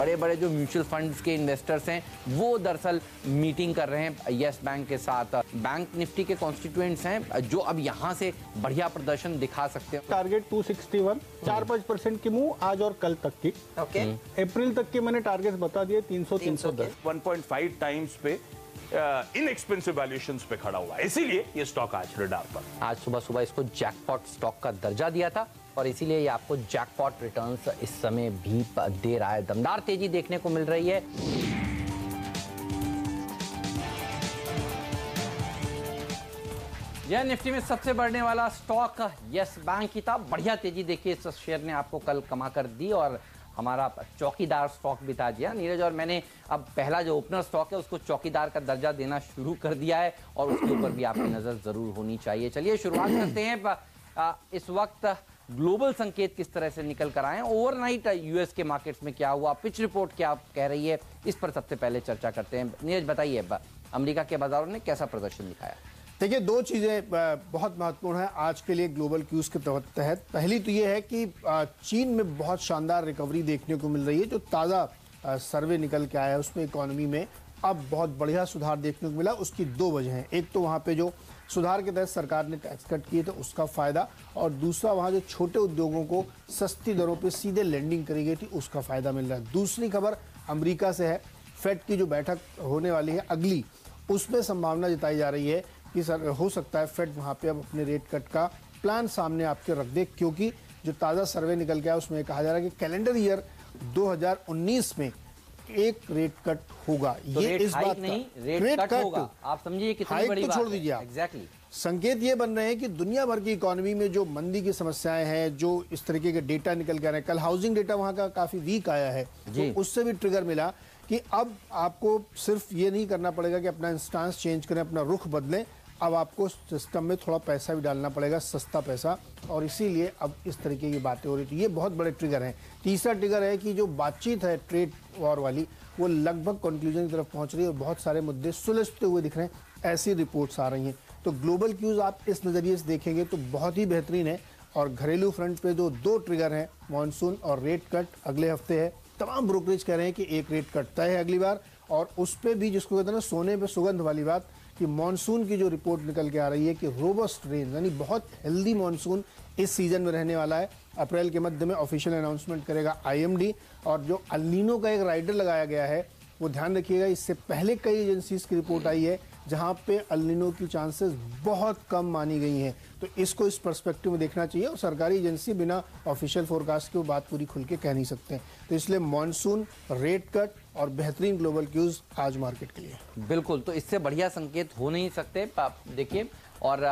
बड़े बड़े जो म्यूचुअल फंड्स के इन्वेस्टर्स हैं वो दरअसल मीटिंग कर रहे हैं यस बैंक के साथ। बैंक निफ्टी के कॉन्स्टिट्यूएंट्स हैं जो अब यहाँ से बढ़िया प्रदर्शन दिखा सकते हैं। टारगेट 261, 4-5% की मूव आज और कल तक की। ओके, अप्रैल तक के मैंने टारगेट बता दिए 300-310। 1.5 टाइम्स पे इनएक्सपेंसिव वैल्यूएशंस पे खड़ा हुआ है, इसीलिए ये स्टॉक आज रडार पर। आज सुबह सुबह इसको जैकपॉट स्टॉक का दर्जा दिया था और इसीलिए ये आपको जैकपॉट रिटर्न्स इस समय भी दे रहा है। दमदार तेजी देखने को मिल रही है। यह निफ्टी में सबसे बढ़ने वाला स्टॉक यस बैंक ही था। बढ़िया तेजी देखिए इस शेयर ने आपको कल कमा कर दी और हमारा चौकीदार स्टॉक भी था। जी हाँ नीरज, और मैंने अब पहला जो ओपनर स्टॉक है उसको चौकीदार का दर्जा देना शुरू कर दिया है और उसके ऊपर भी आपकी नजर जरूर होनी चाहिए। चलिए शुरुआत करते हैं। इस वक्त ग्लोबल संकेत किस तरह से निकल कर आए, ओवरनाइट यूएस के मार्केट्स में क्या हुआ, पिच रिपोर्ट क्या कह रही है, इस पर सबसे पहले चर्चा करते हैं। नीरज बताइए, अमेरिका के बाजारों ने कैसा प्रदर्शन दिखाया? देखिए, दो चीजें बहुत महत्वपूर्ण है आज के लिए ग्लोबल क्यूज के तहत। पहली तो ये है कि चीन में बहुत शानदार रिकवरी देखने को मिल रही है। जो ताज़ा सर्वे निकल के आया है उसमें इकोनॉमी में अब बहुत बढ़िया सुधार देखने को मिला। उसकी दो वजह हैं, एक तो वहाँ पे जो सुधार के तहत सरकार ने टैक्स कट किए थे उसका फायदा, और दूसरा वहाँ जो छोटे उद्योगों को सस्ती दरों पे सीधे लेंडिंग करी गई थी उसका फायदा मिल रहा है। दूसरी खबर अमेरिका से है। फेड की जो बैठक होने वाली है अगली, उसमें संभावना जताई जा रही है कि सर हो सकता है फेड वहाँ पे अब अपने रेट कट का प्लान सामने आपके रख दे, क्योंकि जो ताज़ा सर्वे निकल गया उसमें कहा जा रहा है कि कैलेंडर ईयर 2019 में एक रेट कट होगा। तो ये इस बात नहीं, का रेट कट होगा। आप समझिए कितनी बड़ी बात है। छोड़ दीजिए आप। एग्जैक्टली संकेत ये बन रहे हैं कि दुनिया भर की इकोनॉमी में जो मंदी की समस्याएं हैं, जो इस तरीके के डेटा निकल के आ रहे हैं, कल हाउसिंग डेटा वहां का काफी वीक आया है, तो उससे भी ट्रिगर मिला कि अब आपको सिर्फ ये नहीं करना पड़ेगा कि अपना इंस्टांस चेंज करें, अपना रुख बदलें, अब आपको सिस्टम में थोड़ा पैसा भी डालना पड़ेगा, सस्ता पैसा, और इसीलिए अब इस तरीके की बातें हो रही थी। ये बहुत बड़े ट्रिगर हैं। तीसरा ट्रिगर है कि जो बातचीत है ट्रेड वॉर वाली वो लगभग कंक्लूजन की तरफ पहुंच रही है और बहुत सारे मुद्दे सुलझते हुए दिख रहे हैं, ऐसी रिपोर्ट्स आ रही हैं। तो ग्लोबल क्यूज आप इस नज़रिए से देखेंगे तो बहुत ही बेहतरीन है। और घरेलू फ्रंट पे जो दो ट्रिगर हैं, मानसून और रेट कट अगले हफ्ते है। तमाम ब्रोकरेज कह रहे हैं कि एक रेट कट तय है अगली बार, और उस पर भी जिसको कहते हैं ना सोने पे सुगंध वाली बात, कि मानसून की जो रिपोर्ट निकल के आ रही है कि रोबस्ट रेन यानी बहुत हेल्दी मानसून इस सीजन में रहने वाला है। अप्रैल के मध्य में ऑफिशियल अनाउंसमेंट करेगा आईएमडी। और जो अल नीनो का एक राइडर लगाया गया है वो ध्यान रखिएगा, इससे पहले कई एजेंसीज की रिपोर्ट आई है जहां पे अल नीनो की चांसेस बहुत कम मानी गई हैं। तो इसको इस पर्सपेक्टिव में देखना चाहिए, और सरकारी एजेंसी बिना ऑफिशियल फोरकास्ट के वो बात पूरी खुल के कह नहीं सकते। तो इसलिए मॉनसून, रेट कट और बेहतरीन ग्लोबल क्यूज आज मार्केट के लिए। बिल्कुल, तो इससे बढ़िया संकेत हो नहीं सकते। देखिए, और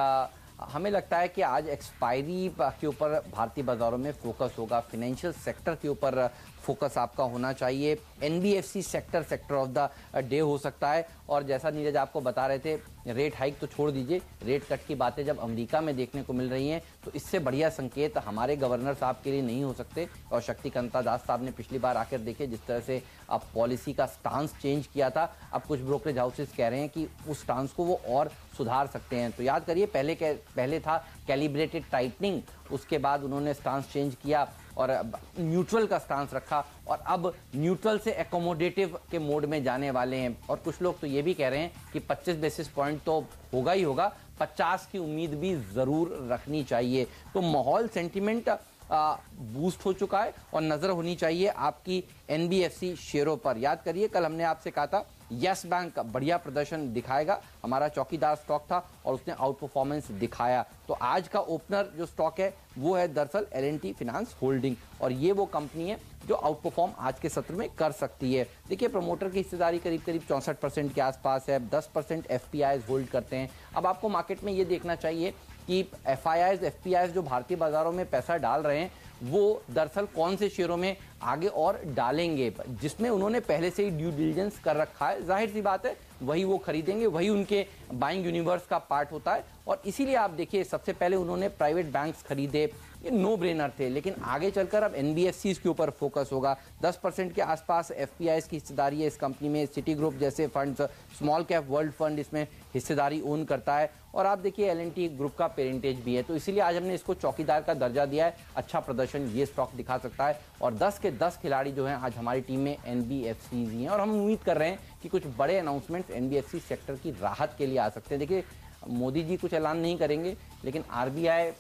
हमें लगता है कि आज एक्सपायरी के ऊपर भारतीय बाजारों में फोकस होगा, फाइनेंशियल सेक्टर के ऊपर फोकस आपका होना चाहिए। NBFC sector of the day हो सकता है। और जैसा नीरज आपको बता रहे थे, रेट हाइक तो छोड़ दीजिए, रेट कट की बातें जब अमेरिका में देखने को मिल रही हैं तो इससे बढ़िया संकेत हमारे गवर्नर साहब के लिए नहीं हो सकते। और शक्तिकांता दास साहब ने पिछली बार आकर देखे जिस तरह से अब पॉलिसी का स्टांस चेंज किया था, अब कुछ ब्रोकरेज हाउसेस कह रहे हैं कि उस स्टांस को वो और सुधार सकते हैं। तो याद करिए, पहले था कैलिब्रेटेड टाइटनिंग, उसके बाद उन्होंने स्टांस चेंज किया और न्यूट्रल का स्टांस रखा, और अब न्यूट्रल से एकोमोडेटिव के मोड में जाने वाले हैं। और कुछ लोग तो ये भी कह रहे हैं कि 25 बेसिस पॉइंट तो होगा ही होगा, 50 की उम्मीद भी जरूर रखनी चाहिए। तो माहौल, सेंटिमेंट बूस्ट हो चुका है और नजर होनी चाहिए आपकी एनबीएफसी शेयरों पर। याद करिए, कल हमने आपसे कहा था यस बैंक बढ़िया प्रदर्शन दिखाएगा, हमारा चौकीदार स्टॉक था और उसने आउट परफॉर्मेंस दिखाया। तो आज का ओपनर जो स्टॉक है वो है दरअसल L&T फाइनेंस होल्डिंग, और ये वो कंपनी है जो आउट परफॉर्म आज के सत्र में कर सकती है। देखिए, प्रमोटर की हिस्सेदारी करीब 64% के आसपास है, 10% FPIs होल्ड करते हैं। अब आपको मार्केट में ये देखना चाहिए कि FIIs, FPIs जो भारतीय बाजारों में पैसा डाल रहे हैं वो दरअसल कौन से शेयरों में आगे और डालेंगे, जिसमें उन्होंने पहले से ही ड्यू डिलिजेंस कर रखा है। जाहिर सी बात है वही वो खरीदेंगे, वही उनके बाइंग यूनिवर्स का पार्ट होता है। और इसीलिए आप देखिए, सबसे पहले उन्होंने प्राइवेट बैंक्स खरीदे, ये नो ब्रेनर थे, लेकिन आगे चलकर अब एनबीएफसीज के ऊपर फोकस होगा। 10% के आसपास FPIs की हिस्सेदारी है इस कंपनी में। सिटी ग्रुप जैसे funds, small cap world fund इसमें हिस्सेदारी ओन करता है। और आप देखिए L&T ग्रुप का पेरेंटेज भी है, तो इसीलिए आज हमने इसको चौकीदार का दर्जा दिया है। अच्छा प्रदर्शन प्रदर्शन ये स्टॉक दिखा सकता है। और 10 के 10 खिलाड़ी जो हैं आज हमारी टीम में एनबीएफसीज ही हैं और हम उम्मीद कर रहे हैं कि कुछ बड़े अनाउंसमेंट्स एनबीएफसी सेक्टर की राहत के लिए आ सकते हैं। देखिए मोदी जी कुछ ऐलान नहीं करेंगे लेकिन आरबीआई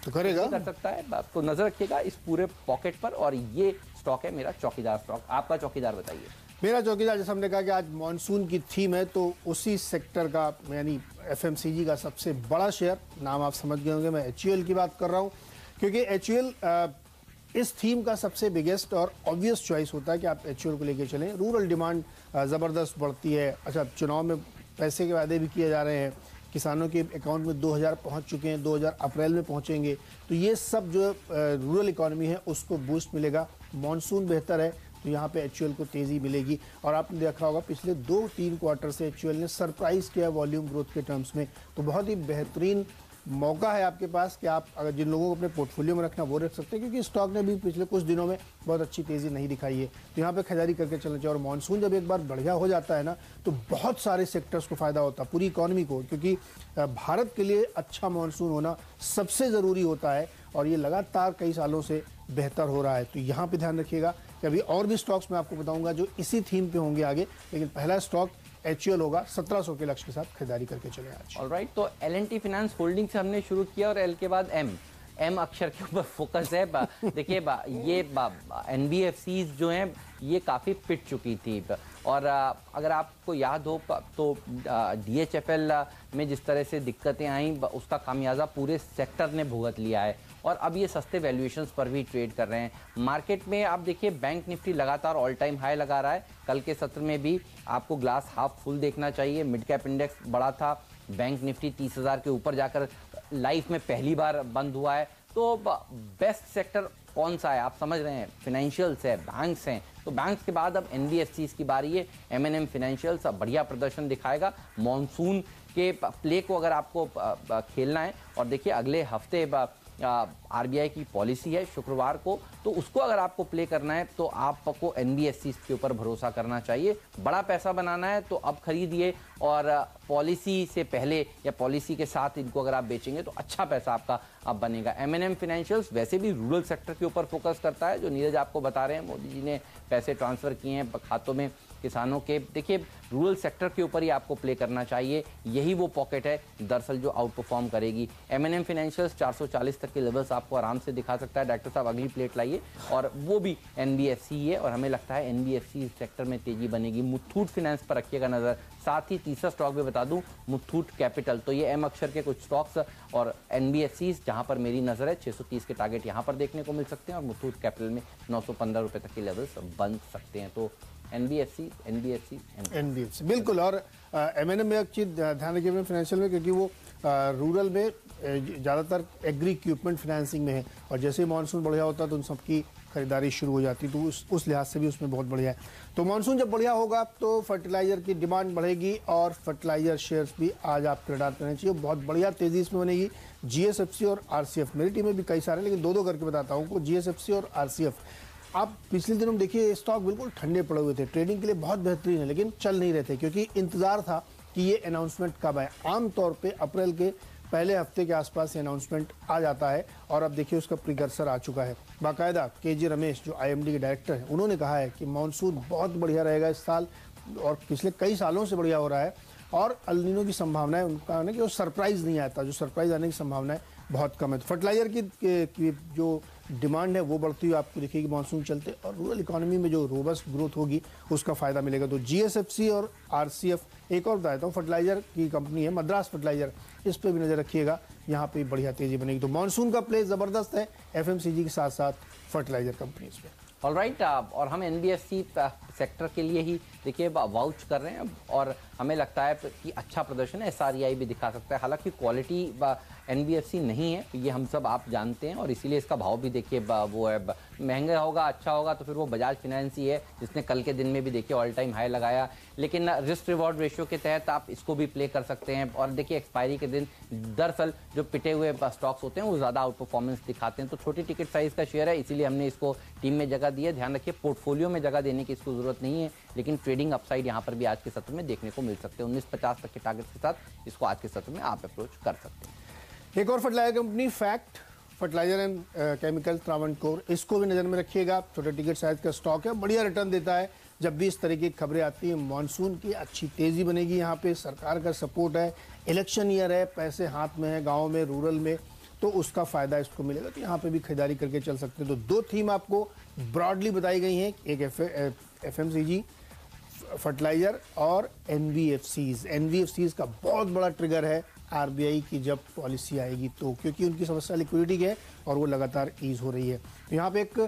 तो करेगा, कर सकता है। आपको नजर रखिएगा इस पूरे पॉकेट पर। और ये स्टॉक है मेरा चौकीदार स्टॉक। आपका चौकीदार बताइए। मेरा चौकीदार, जैसे हमने कहा कि आज मॉनसून की थीम है, तो उसी सेक्टर का यानी एफएमसीजी का सबसे बड़ा शेयर, नाम आप समझ गए होंगे, मैं एचयूएल की बात कर रहा हूं, क्योंकि एचयूएल इस थीम का सबसे बिगेस्ट और ऑब्वियस चॉइस होता है कि आप एचयूएल को लेकर चलें। रूरल डिमांड ज़बरदस्त बढ़ती है। अच्छा, चुनाव में पैसे के वादे भी किए जा रहे हैं, किसानों के अकाउंट में 2000 पहुंच चुके हैं, 2000 अप्रैल में पहुंचेंगे, तो ये सब जो रूरल इकोनॉमी है उसको बूस्ट मिलेगा। मॉनसून बेहतर है तो यहाँ पे एचयूएल को तेज़ी मिलेगी। और आपने देखा होगा पिछले 2-3 क्वार्टर से एचयूएल ने सरप्राइज किया वॉल्यूम ग्रोथ के टर्म्स में, तो बहुत ही बेहतरीन मौका है आपके पास कि आप अगर जिन लोगों को अपने पोर्टफोलियो में रखना वो रख सकते हैं, क्योंकि स्टॉक ने भी पिछले कुछ दिनों में बहुत अच्छी तेज़ी नहीं दिखाई है, तो यहाँ पे खरीदारी करके चलना चाहिए। और मॉनसून जब एक बार बढ़िया हो जाता है ना, तो बहुत सारे सेक्टर्स को फ़ायदा होता है, पूरी इकोनॉमी को, क्योंकि भारत के लिए अच्छा मॉनसून होना सबसे ज़रूरी होता है और ये लगातार कई सालों से बेहतर हो रहा है। तो यहाँ पे ध्यान रखिएगा कि अभी और भी स्टॉक्स मैं आपको बताऊंगा जो इसी थीम पे होंगे आगे, लेकिन पहला स्टॉक एचयूएल होगा। 1700 के लक्ष्य के साथ खरीदारी करके चले आज। ऑलराइट, तो एल&टी फाइनेंस होल्डिंग से हमने शुरू किया और एल के बाद एम अक्षर के ऊपर फोकस है। देखिए ये एनबीएफसीज जो हैं ये काफ़ी पिट चुकी थी। और अगर आपको याद हो तो डीएचएफएल में जिस तरह से दिक्कतें आई उसका खामियाजा पूरे सेक्टर ने भुगत लिया है और अब ये सस्ते वैल्यूएशंस पर भी ट्रेड कर रहे हैं मार्केट में। आप देखिए बैंक निफ्टी लगातार ऑल टाइम हाई लगा रहा है। कल के सत्र में भी आपको ग्लास हाफ फुल देखना चाहिए। मिड कैप इंडेक्स बड़ा था, बैंक निफ्टी 30,000 के ऊपर जाकर लाइफ में पहली बार बंद हुआ है। तो बेस्ट सेक्टर कौन सा है आप समझ रहे हैं? फाइनेंशियल्स है, बैंक्स हैं। तो बैंक्स के बाद अब एनबीएफसीज की बारी है। एमएनएम फाइनेंशियल्स अब बढ़िया प्रदर्शन दिखाएगा। मॉनसून के प्ले को अगर आपको खेलना है और देखिए अगले हफ्ते आरबीआई की पॉलिसी है शुक्रवार को, तो उसको अगर आपको प्ले करना है तो आपको एनबीएफसीज के ऊपर भरोसा करना चाहिए। बड़ा पैसा बनाना है तो अब खरीदिए और पॉलिसी से पहले या पॉलिसी के साथ इनको अगर आप बेचेंगे तो अच्छा पैसा आपका अब बनेगा। एमएनएम फाइनेंशियल्स वैसे भी रूरल सेक्टर के ऊपर फोकस करता है, जो नीरज आपको बता रहे हैं मोदी जी ने पैसे ट्रांसफर किए हैं खातों में किसानों के। देखिए रूरल सेक्टर के ऊपर ही आपको प्ले करना चाहिए, यही वो पॉकेट है दरअसल जो आउट परफॉर्म करेगी। एमएनएम फाइनेंशियल्स 440 तक के लेवल्स आपको आराम से दिखा सकता है। डॉक्टर साहब अगली प्लेट लाइए, और वो भी एनबीएफसी है और हमें लगता है एनबीएफसी सेक्टर में तेजी बनेगी। मुथूट फाइनेंस पर रखिएगा नजर। साथ ही तीसरा स्टॉक भी बता दूं, मुथूट कैपिटल। तो ये एम अक्षर के कुछ स्टॉक्स और एनबीएफसी जहां पर मेरी नजर है 630 के टारगेट यहां पर देखने को मिल सकते हैं और मुथूट कैपिटल में 915 रुपए तक के लेवल्स बन सकते हैं। तो एनबीएफसी बिल्कुल। और एमएनएम में एक चीज ध्यान रखिए फाइनेंशियल में, क्योंकि वो रूरल में ज़्यादातर एग्री इक्विपमेंट फाइनेंसिंग में है और जैसे ही मानसून बढ़िया होता है तो उन सबकी खरीदारी शुरू हो जाती, तो उस लिहाज से भी उसमें बहुत बढ़िया है। तो मानसून जब बढ़िया होगा तो फर्टिलाइजर की डिमांड बढ़ेगी और फर्टिलाइजर शेयर्स भी आज आप ट्रेड करना चाहिए। बहुत बढ़िया तेजी इसमें बनेगी। जीएसएफसी और आरसीएफ, मेरी टीम में भी कई सारे, लेकिन दो करके बताता हूँ। जीएसएफसी और आरसीएफ, आप पिछले दिनों में देखिए स्टॉक बिल्कुल ठंडे पड़े हुए थे, ट्रेडिंग के लिए बहुत बेहतरीन है, लेकिन चल नहीं रहे थे क्योंकि इंतजार था कि ये अनाउंसमेंट कब आए। आमतौर पे अप्रैल के पहले हफ्ते के आसपास ये अनाउंसमेंट आ जाता है और अब देखिए उसका प्रिकर्सर आ चुका है। बाकायदा केजी रमेश जो आईएमडी के डायरेक्टर हैं, उन्होंने कहा है कि मानसून बहुत बढ़िया रहेगा इस साल और पिछले कई सालों से बढ़िया हो रहा है और अल नीनो की संभावना है। उनका है कि वो सरप्राइज नहीं आता, जो सरप्राइज आने की संभावना है बहुत कम है। तो फर्टिलाइजर की जो डिमांड है वो बढ़ती हुई आपको दिखेगी मानसून चलते, और रूरल इकोनॉमी में जो रोबस्ट ग्रोथ होगी उसका फायदा मिलेगा। तो जीएसएफसी और आरसीएफ, एक और बताता हूँ फर्टिलाइजर की कंपनी है मद्रास फर्टिलाइजर, इस पर भी नजर रखिएगा, यहाँ पे बढ़िया तेजी बनेगी। तो मानसून का प्ले जबरदस्त है एफएमसीजी के साथ साथ फर्टिलाइजर कंपनीज पे। ऑलराइट, और हम एनबीएफसी सेक्टर के लिए ही देखिए वाउच कर रहे हैं और हमें लगता है कि अच्छा प्रदर्शन है। एसआरईआई भी दिखा सकता है, हालांकि क्वालिटी एनबीएफसी नहीं है ये हम सब आप जानते हैं और इसीलिए इसका भाव भी देखिए वो है महंगा होगा, अच्छा होगा तो फिर वो बजाज फाइनेंस ही है जिसने कल के दिन में भी देखिए ऑल टाइम हाई लगाया। लेकिन रिस्क रिवॉर्ड रेशियो के तहत आप इसको भी प्ले कर सकते हैं। और देखिए एक्सपायरी के दिन दरअसल जो पिटे हुए स्टॉक्स होते हैं वो ज़्यादा आउट परफॉर्मेंस दिखाते हैं। तो छोटी टिकट साइज का शेयर है, इसीलिए हमने इसको टीम में जगह दी है। ध्यान रखिए पोर्टफोलियो में जगह देने की इसको जरूरत नहीं है, लेकिन ट्रेडिंग अपसाइड यहाँ पर भी आज के सत्र में देखने को मिल सकते हैं। 1950 तक के टारगेट के साथ इसको आज के सत्र में आप अप्रोच कर सकते हैं। एक और fertilizer company fact fertilizer and chemical Travancore, इसको भी नजर में रखिएगा। छोटे टिकट साइज का स्टॉक है, बढ़िया रिटर्न देता है। जब भी इस तरीके की खबरें आती हैं, मानसून की अच्छी तेजी बनेगी, यहाँ पे सरकार का सपोर्ट है, इलेक्शन ईयर है, पैसे हाथ में है, गाँव में, रूरल में, तो उसका फायदा इसको मिलेगा। तो यहाँ पे भी खरीदारी करके चल सकते हैं। तो दो थीम आपको ब्रॉडली बताई गई हैं, एक FMCG फर्टिलाइजर और NBFCs। NBFCs का बहुत बड़ा ट्रिगर है RBI की जब पॉलिसी आएगी तो, क्योंकि उनकी समस्या लिक्विडिटी की है और वो लगातार ईज हो रही है। तो यहाँ पे एक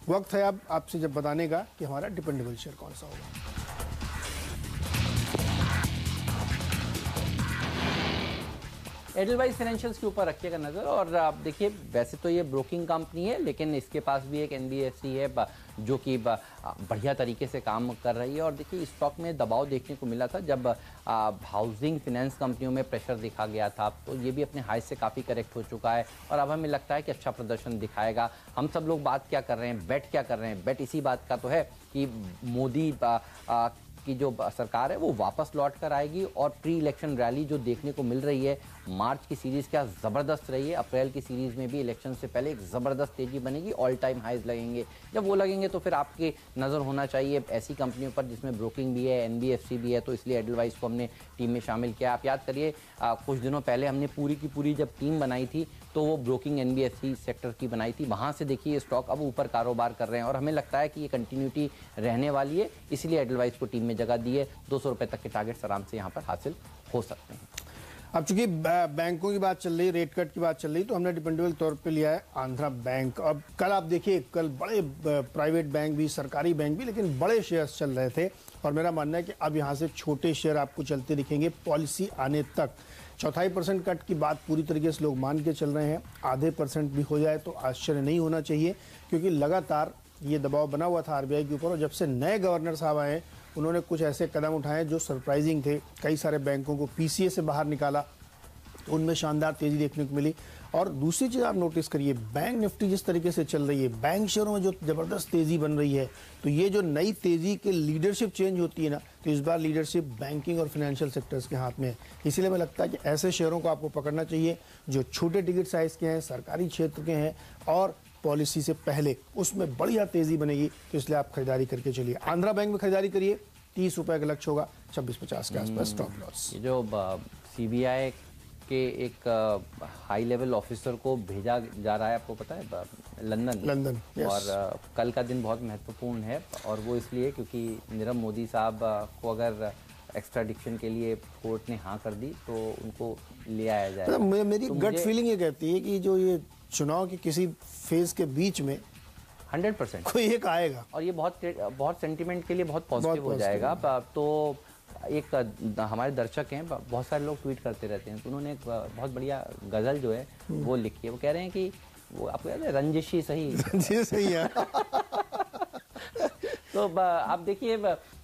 वक्त है अब आपसे जब बताने का कि हमारा डिपेंडेबल शेयर कौन सा होगा। एडलवाइज फाइनेंशियल्स के ऊपर रखिएगा नज़र। और आप देखिए, वैसे तो ये ब्रोकिंग कंपनी है, लेकिन इसके पास भी एक NBFC है जो कि बढ़िया तरीके से काम कर रही है। और देखिए, स्टॉक में दबाव देखने को मिला था जब हाउसिंग फाइनेंस कंपनियों में प्रेशर दिखा गया था, तो ये भी अपने हाई से काफ़ी करेक्ट हो चुका है और अब हमें लगता है कि अच्छा प्रदर्शन दिखाएगा। हम सब लोग बात क्या कर रहे हैं, बेट क्या कर रहे हैं? बेट इसी बात का तो है कि मोदी की जो सरकार है वो वापस लौट कर आएगी और प्री इलेक्शन रैली जो देखने को मिल रही है, मार्च की सीरीज क्या ज़बरदस्त रही है, अप्रैल की सीरीज में भी इलेक्शन से पहले एक ज़बरदस्त तेजी बनेगी, ऑल टाइम हाइज लगेंगे। जब वो लगेंगे तो फिर आपकी नज़र होना चाहिए ऐसी कंपनियों पर जिसमें ब्रोकिंग भी है, NBFC भी है। तो इसलिए एडलवाइस को हमने टीम में शामिल किया। आप याद करिए, कुछ दिनों पहले हमने पूरी की पूरी जब टीम बनाई थी तो वो ब्रोकिंग NBFC सेक्टर की बनाई थी। वहाँ से देखिए स्टॉक अब ऊपर कारोबार कर रहे हैं और हमें लगता है कि ये कंटिन्यूटी रहने वाली है, इसलिए एडलवाइस को टीम में जगह दी है। 200 रुपये तक के टारगेट्स आराम से यहाँ पर हासिल हो सकते हैं। अब चूंकि बैंकों की बात चल रही, रेट कट की बात चल रही, तो हमने डिपेंडेबल तौर पे लिया है आंध्रा बैंक। अब कल आप देखिए, कल बड़े प्राइवेट बैंक भी, सरकारी बैंक भी, लेकिन बड़े शेयर्स चल रहे थे और मेरा मानना है कि अब यहाँ से छोटे शेयर आपको चलते दिखेंगे पॉलिसी आने तक। 0.25% कट की बात पूरी तरीके से लोग मान के चल रहे हैं। आधे % भी हो जाए तो आश्चर्य नहीं होना चाहिए, क्योंकि लगातार ये दबाव बना हुआ था RBI के ऊपर। और जब से नए गवर्नर साहब आए, उन्होंने कुछ ऐसे कदम उठाए जो सरप्राइजिंग थे। कई सारे बैंकों को PCA से बाहर निकाला, उनमें शानदार तेजी देखने को मिली। और दूसरी चीज़ आप नोटिस करिए, बैंक निफ्टी जिस तरीके से चल रही है, बैंक शेयरों में जो ज़बरदस्त तेज़ी बन रही है, तो ये जो नई तेज़ी के लीडरशिप चेंज होती है ना, तो इस बार लीडरशिप बैंकिंग और फाइनेंशियल सेक्टर्स के हाथ में है। इसीलिए मैं लगता है कि ऐसे शेयरों को आपको पकड़ना चाहिए जो छोटे टिकट साइज़ के हैं, सरकारी क्षेत्र के हैं और पॉलिसी से पहले उसमें बढ़िया तेज़ी बनेगी। तो इसलिए आप खरीदारी करके चलिए। आंध्रा बैंक में खरीदारी करिए, 30 रुपये का लक्ष्य होगा, 26.50 के आसपास स्टॉप लॉस। ये जो CBI के एक हाई लेवल ऑफिसर को भेजा जा रहा है, आपको पता है, लंदन। yes. और कल का दिन बहुत महत्वपूर्ण है और वो इसलिए क्योंकि नीरव मोदी साहब को अगर एक्स्ट्राडिक्शन के लिए कोर्ट ने हाँ कर दी तो उनको ले आया जाएगा। मेरी गट फीलिंग ये कहती है कि जो ये चुनाव के किसी फेज के बीच में 100% कोई एक आएगा और ये बहुत सेंटिमेंट के लिए बहुत पॉजिटिव हो जाएगा। तो एक हमारे दर्शक हैं, बहुत सारे लोग ट्वीट करते रहते हैं, तो उन्होंने एक बहुत बढ़िया गजल जो है वो लिखी है। वो कह रहे हैं कि वो आपको याद है, रंजिशी सही है। तो आप देखिए,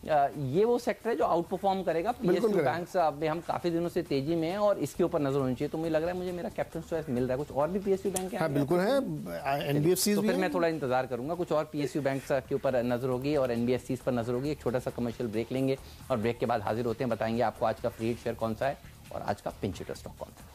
ये वो सेक्टर है जो आउट परफॉर्म करेगा। PSU बैंक्स में हम काफी दिनों से तेजी में हैं और इसके ऊपर नजर होनी चाहिए। तो मुझे लग रहा है मेरा कैप्टन चॉइस मिल रहा है। कुछ और भी PSU बैंक है? बिल्कुल है, NBFCs तो भी फिर मैं थोड़ा इंतजार करूंगा। कुछ और PSU बैंक्स के ऊपर नजर होगी और NBFCs पर नजर होगी। एक छोटा सा कमर्शियल ब्रेक लेंगे और ब्रेक के बाद हाजिर होते हैं, बताएंगे आपको आज का फ्री हिट शेयर कौन सा है और आज का पिंच हिटर स्टॉक कौन सा है।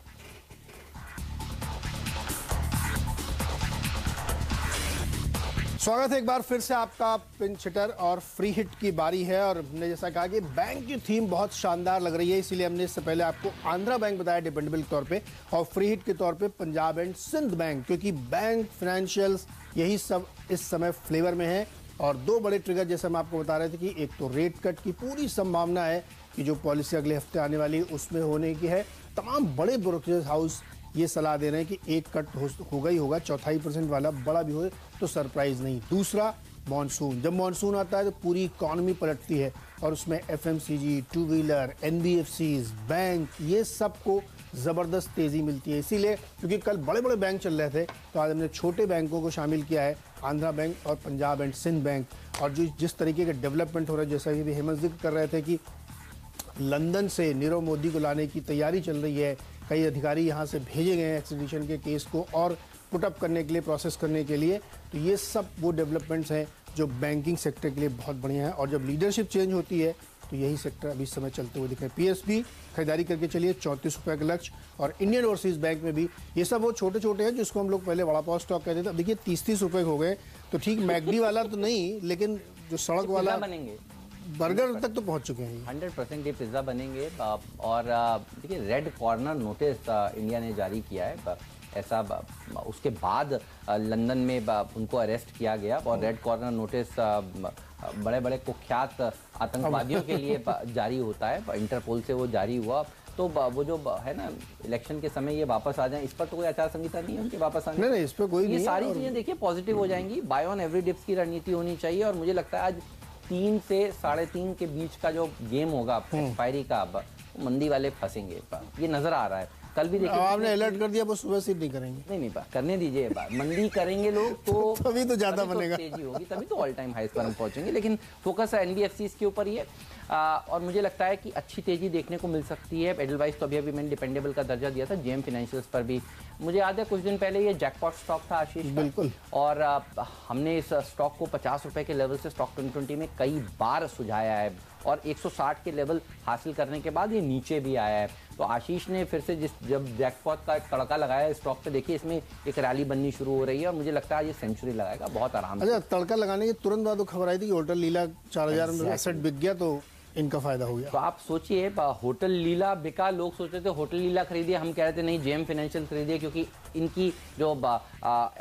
स्वागत है एक बार फिर से आपका पिंच हिटर और फ्री हिट की बारी है। और हमने जैसा कहा कि बैंक की थीम बहुत शानदार लग रही है, इसीलिए हमने इससे पहले आपको आंध्रा बैंक बताया डिपेंडेबल के तौर पे और फ्री हिट के तौर पे पंजाब एंड सिंध बैंक, क्योंकि बैंक फाइनेंशियल्स यही सब इस समय फ्लेवर में है। और दो बड़े ट्रिगर जैसे हम आपको बता रहे थे कि एक तो रेट कट की पूरी संभावना है कि जो पॉलिसी अगले हफ्ते आने वाली है उसमें होने की है। तमाम बड़े ब्रोकरेज हाउस ये सलाह दे रहे हैं कि एक कट होगा ही होगा, 0.25% वाला बड़ा भी हो तो सरप्राइज नहीं। दूसरा, मॉनसून। जब मॉनसून आता है तो पूरी इकॉनमी पलटती है और उसमें FMCG, two wheeler, NBFCs, bank, ये सबको ज़बरदस्त तेज़ी मिलती है। इसीलिए क्योंकि कल बड़े बड़े बैंक चल रहे थे तो आज हमने छोटे बैंकों को शामिल किया है, आंध्रा बैंक और पंजाब एंड सिंध बैंक। और जो जिस तरीके के डेवलपमेंट हो रहे हैं, जैसा कि हेमंत जिक्र कर रहे थे कि लंदन से नीरव मोदी को लाने की तैयारी चल रही है, कई अधिकारी यहाँ से भेजे गए हैं एक्सट्रेडिशन के केस को और पुटअप करने के लिए, प्रोसेस करने के लिए। तो ये सब वो डेवलपमेंट्स हैं जो बैंकिंग सेक्टर के लिए बहुत बढ़िया है। और जब लीडरशिप चेंज होती है तो यही सेक्टर अभी इस समय चलते हुए दिख रहे हैं। पीएसबी खरीदारी करके चलिए 34 रुपए का लक्ष्य, और इंडियन ओवरसीज बैंक में भी ये सब वो छोटे छोटे हैं जिसको हम लोग पहले वड़ा पाव स्टॉक कहते थे, अब देखिए 30-30 रुपए हो गए। तो ठीक मैकडी वाला तो नहीं, लेकिन जो सड़क वाला बनेंगे, बर्गर तक तो पहुंच चुके हैं। 100% ये पिज्ज़ा बनेंगे। और देखिए रेड कॉर्नर नोटिस इंडिया ने जारी किया है, ऐसा उसके बाद लंदन में उनको अरेस्ट किया गया, और रेड कॉर्नर नोटिस बड़े बड़े कुख्यात आतंकवादियों के लिए जारी होता है, इंटरपोल से वो जारी हुआ। तो वो जो है ना, इलेक्शन के समय ये वापस आ जाए, इस पर तो कोई आचार संहिता नहीं है उनके वापस आने। नहीं, इस पर कोई नहीं। ये सारी चीजें देखिए पॉजिटिव हो जाएंगी। बाय ऑन एवरी डिप्स की रणनीति होनी चाहिए, और मुझे लगता है आज 3 से 3.5 के बीच का जो गेम होगा एक्सपायरी का, अब मंदी वाले फंसेंगे, ये नजर आ रहा है। कल भी देखिए आपने अलर्ट कर दिया, वो सुबह से नहीं करेंगे। नहीं करने दीजिए, मंदी करेंगे लोग तो तभी तो ज्यादा बनेगा, तेजी होगी, तभी तो ऑल टाइम हाईस पर हम पहुंचेंगे। लेकिन फोकस है एनबीएफसीज के ऊपर ही है, और मुझे लगता है कि अच्छी तेजी देखने को मिल सकती है। एडलवाइस तो अभी मैंने डिपेंडेबल का दर्जा दिया था। जेएम फाइनेंशियल्स पर भी मुझे याद है कुछ दिन पहले ये जैकपॉट स्टॉक था आशीष, बिल्कुल, और हमने इस स्टॉक को 50 रुपए के लेवल से स्टॉक 2020 में कई बार सुझाया है, और 160 के लेवल हासिल करने के बाद ये नीचे भी आया है। तो आशीष ने फिर से जब जैकपॉट का तड़का लगाया स्टॉक पे, देखिए इसमें एक रैली बननी शुरू हो रही है, और मुझे लगता है ये सेंचुरी लगाएगा बहुत आराम से। अच्छा, तड़का लगाने के तुरंत बाद खबर आई थी कि होटल लीला 4000 में एसेट बिक गया, तो इनका फायदा हो गया। तो आप सोचिए, होटल लीला बिका, लोग सोच रहे थे होटल लीला खरीदिए, हम कह रहे थे नहीं जेएम फाइनेंशियल खरीदिए, क्योंकि इनकी जो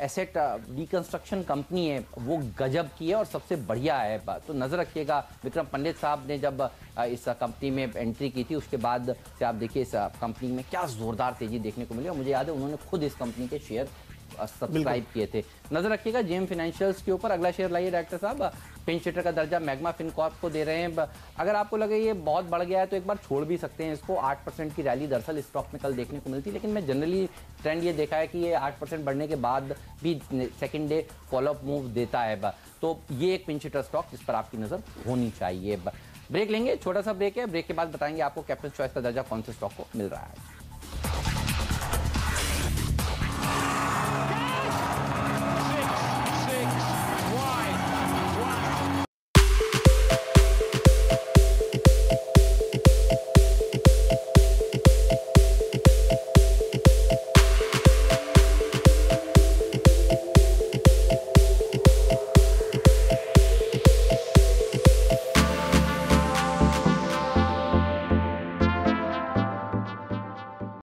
एसेट रिकंस्ट्रक्शन कंपनी है वो गजब की है और सबसे बढ़िया है। तो नजर रखिएगा, विक्रम पंडित साहब ने जब इस कंपनी में एंट्री की थी, उसके बाद से आप देखिए इस कंपनी में क्या जोरदार तेजी देखने को मिली, और मुझे याद है उन्होंने खुद इस कंपनी के शेयर सब्सक्राइब किए थे। नजर रखिएगा जेएम फाइनेंशियल्स के ऊपर। अगला शेयर लाइए डायरेक्टर साहब, पिंच हिटर का दर्जा मैग्मा फिनकॉर्प को दे रहे हैं। अगर आपको लगे ये बहुत बढ़ गया है तो एक बार छोड़ भी सकते हैं इसको। 8% की रैली दरअसल स्टॉक में कल देखने को मिलती है, लेकिन मैं जनरली ट्रेंड ये देखा है कि ये 8% बढ़ने के बाद भी सेकंड डे फॉलोअप मूव देता है। तो ये एक पिंच हिटर स्टॉक जिस पर आपकी नजर होनी चाहिए। ब्रेक लेंगे, छोटा सा ब्रेक है, ब्रेक के बाद बताएंगे आपको कैप्टन चॉइस का दर्जा कौन से स्टॉक को मिल रहा है।